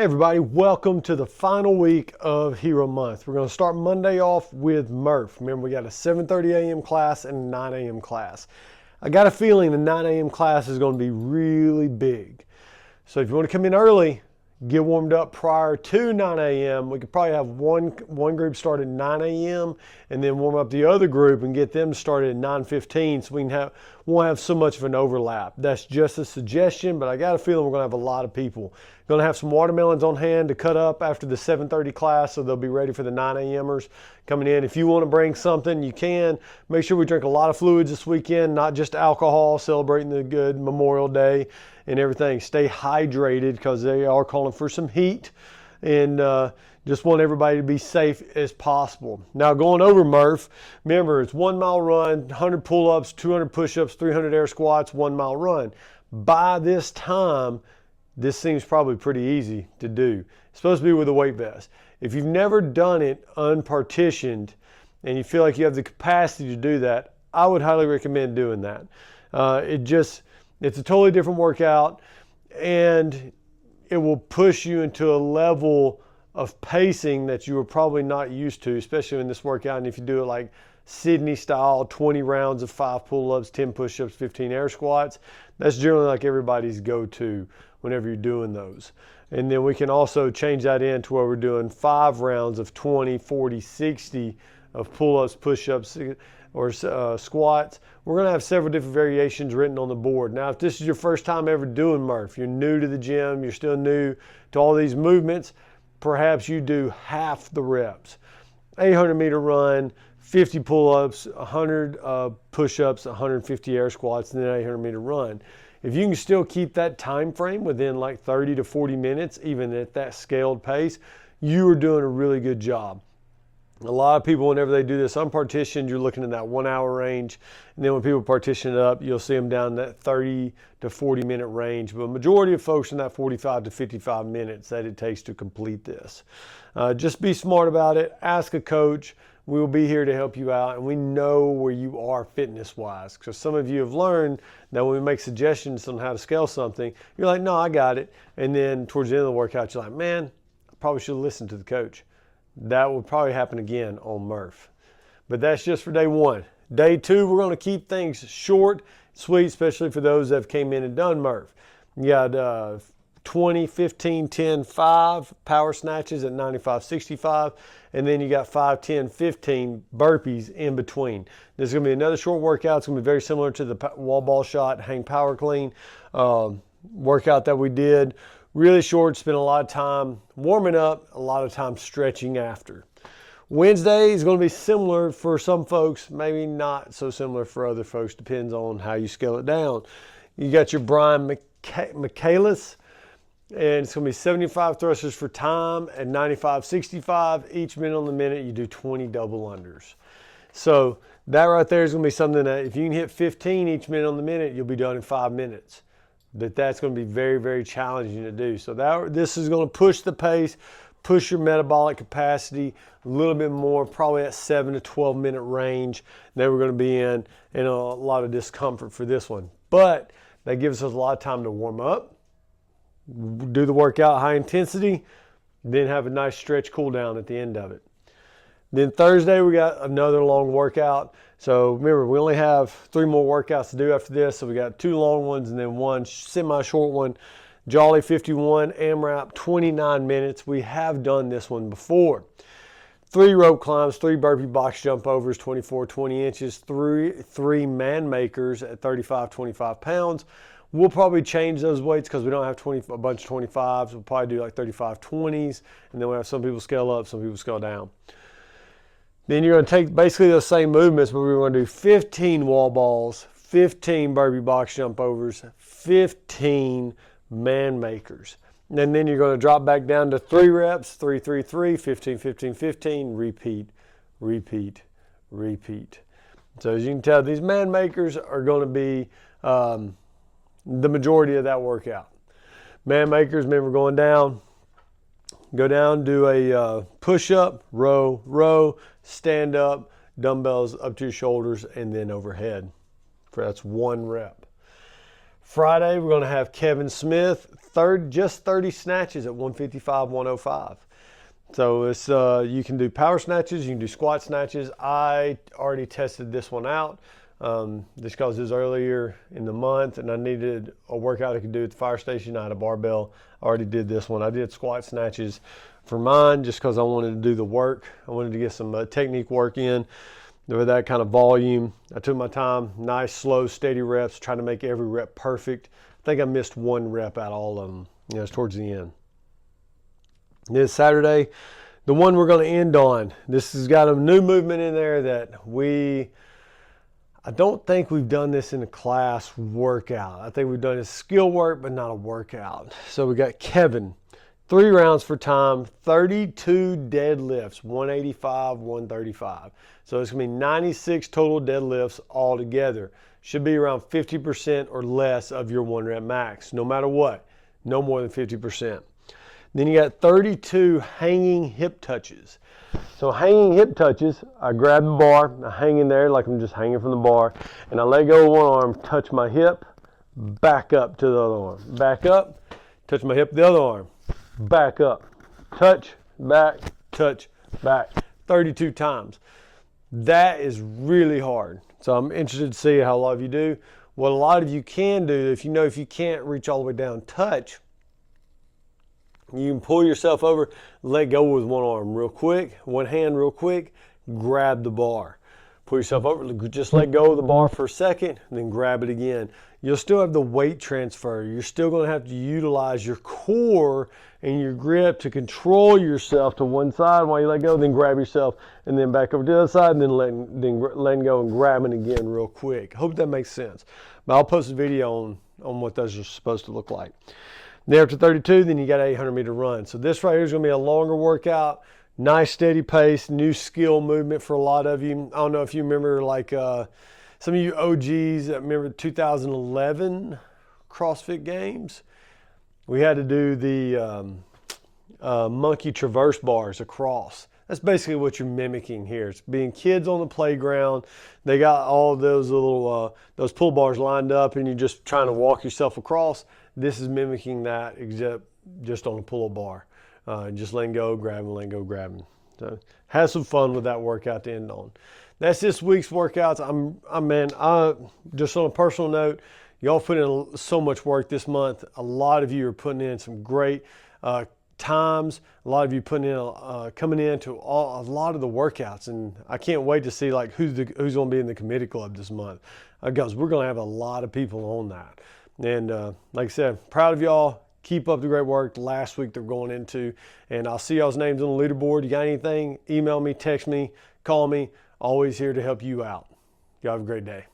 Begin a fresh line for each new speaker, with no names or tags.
Hey everybody, welcome to the final week of Hero Month. We're going to start Monday off with Murph. Remember, we got a 7:30 a.m. class and a 9 a.m. class. I got a feeling the 9 a.m. class is going to be really big. So if you want to come in early, get warmed up prior to 9 a.m. We could probably have one group start at 9 a.m. and then warm up the other group and get them started at 9:15 so won't have so much of an overlap. That's just a suggestion, but I got a feeling we're going to have a lot of people. Going to have some watermelons on hand to cut up after the 7:30 class, so they'll be ready for the 9 a.m.ers coming in. If you want to bring something, you can. Make sure we drink a lot of fluids this weekend, not just alcohol, celebrating the good Memorial Day and everything. Stay hydrated because they are calling for some heat, and just want everybody to be safe as possible. Now going over Murph, remember it's 1 mile run, 100 pull-ups, 200 push-ups, 300 air squats, 1 mile run. By this time, this seems probably pretty easy to do. It's supposed to be with a weight vest. If you've never done it unpartitioned and you feel like you have the capacity to do that, I would highly recommend doing that. It's a totally different workout, and it will push you into a level of pacing that you were probably not used to, especially in this workout. And if you do it like Sydney style, 20 rounds of 5 pull-ups, 10 push-ups, 15 air squats, that's generally like everybody's go-to whenever you're doing those. And then we can also change that into where we're doing 5 rounds of 20, 40, 60 of pull-ups, push-ups, or squats. We're going to have several different variations written on the board. Now, if this is your first time ever doing Murph, you're new to the gym, you're still new to all these movements, perhaps you do half the reps. 800-meter run, 50 pull-ups, 100 push-ups, 150 air squats, and then 800-meter run. If you can still keep that time frame within like 30 to 40 minutes, even at that scaled pace, you are doing a really good job. A lot of people, whenever they do this unpartitioned, you're looking in that 1 hour range. And then when people partition it up, you'll see them down in that 30 to 40 minute range. But majority of folks in that 45 to 55 minutes that it takes to complete this. Just be smart about it. Ask a coach. We will be here to help you out, and we know where you are fitness-wise. Because some of you have learned that when we make suggestions on how to scale something, you're like, no, I got it. And then towards the end of the workout, you're like, man, I probably should have listened to the coach. That will probably happen again on Murph. But that's just for day one. Day two, we're going to keep things short, sweet, especially for those that have came in and done Murph. You got 20, 15, 10, 5 power snatches at 95, 65. And then you got 5, 10, 15 burpees in between. This is going to be another short workout. It's going to be very similar to the wall ball shot, hang power clean workout that we did. Really short, spent a lot of time warming up, a lot of time stretching after. Wednesday is going to be similar for some folks, maybe not so similar for other folks, depends on how you scale it down. You got your Brian Michaelis, and it's going to be 75 thrusters for time at 95, 65. Each minute on the minute, you do 20 double unders. So that right there is going to be something that if you can hit 15 each minute on the minute, you'll be done in 5 minutes. That's going to be very, very challenging to do. So this is going to push the pace, push your metabolic capacity a little bit more, probably at 7 to 12 minute range. Then we're going to be in a lot of discomfort for this one. But that gives us a lot of time to warm up, do the workout high intensity, then have a nice stretch cool down at the end of it. Then Thursday, we got another long workout. So remember, we only have 3 more workouts to do after this. So we got 2 long ones and then 1 semi-short one. Jolly 51, AMRAP 29 minutes. We have done this one before. 3 rope climbs, 3 burpee box jump overs, 24, 20 inches, 3 man makers at 35, 25 pounds. We'll probably change those weights because we don't have a bunch of 25s. We'll probably do like 35, 20s. And then we'll have some people scale up, some people scale down. Then you're going to take basically those same movements, but we're going to do 15 wall balls, 15 burpee box jump overs, 15 man makers. And then you're going to drop back down to 3 reps, 3, 3, 3, 15, 15, 15, repeat, repeat, repeat. So as you can tell, these man makers are going to be the majority of that workout. Man makers, remember going down, go down, do a push-up, row, row, stand up, dumbbells up to your shoulders, and then overhead. That's 1 rep. Friday, we're going to have Kevin Smith, just 30 snatches at 155, 105. So it's you can do power snatches, you can do squat snatches. I already tested this one out just because it was earlier in the month and I needed a workout I could do at the fire station. I had a barbell. I already did this one. I did squat snatches for mine just because I wanted to do the work. I wanted to get some technique work in with that kind of volume. I took my time, nice, slow, steady reps, trying to make every rep perfect. I think I missed one rep out of all of them. It's towards the end. This Saturday, the one we're going to end on, this has got a new movement in there that I don't think we've done this in a class workout. I think we've done a skill work, but not a workout. So we got Kevin, 3 rounds for time, 32 deadlifts, 185, 135. So it's going to be 96 total deadlifts altogether. Should be around 50% or less of your 1 rep max, no matter what, no more than 50%. Then you got 32 hanging hip touches. So hanging hip touches, I grab the bar, I hang in there like I'm just hanging from the bar, and I let go of one arm, touch my hip, back up to the other arm. Back up, touch my hip, the other arm. Back up, touch, back, 32 times. That is really hard. So I'm interested to see how a lot of you do. What a lot of you can do, if you can't reach all the way down, touch, you can pull yourself over, let go with one arm real quick, one hand real quick, grab the bar. Pull yourself over, just let go of the bar for a second, and then grab it again. You'll still have the weight transfer. You're still going to have to utilize your core and your grip to control yourself to one side while you let go, then grab yourself, and then back over to the other side, and then letting go and grabbing again real quick. Hope that makes sense. But I'll post a video on what those are supposed to look like. Then after 32, then you got an 800-meter run. So this right here is going to be a longer workout, nice steady pace, new skill movement for a lot of you. I don't know if you remember, like some of you OGs that remember 2011 CrossFit Games. We had to do the monkey traverse bars across. That's basically what you're mimicking here. It's being kids on the playground. They got all those little those pull bars lined up, and you're just trying to walk yourself across. This is mimicking that, except just on a pull-up bar. Just letting go, grabbing, letting go, grabbing. So have some fun with that workout to end on. That's this week's workouts. Just on a personal note, y'all put in so much work this month. A lot of you are putting in some great times. A lot of you putting in coming into a lot of the workouts, and I can't wait to see like who's going to be in the committee club this month, because we're going to have a lot of people on that. And like I said, proud of y'all. Keep up the great work. Last week they're going into, and I'll see y'all's names on the leaderboard. You got anything? Email me, text me, call me. Always here to help you out. Y'all have a great day.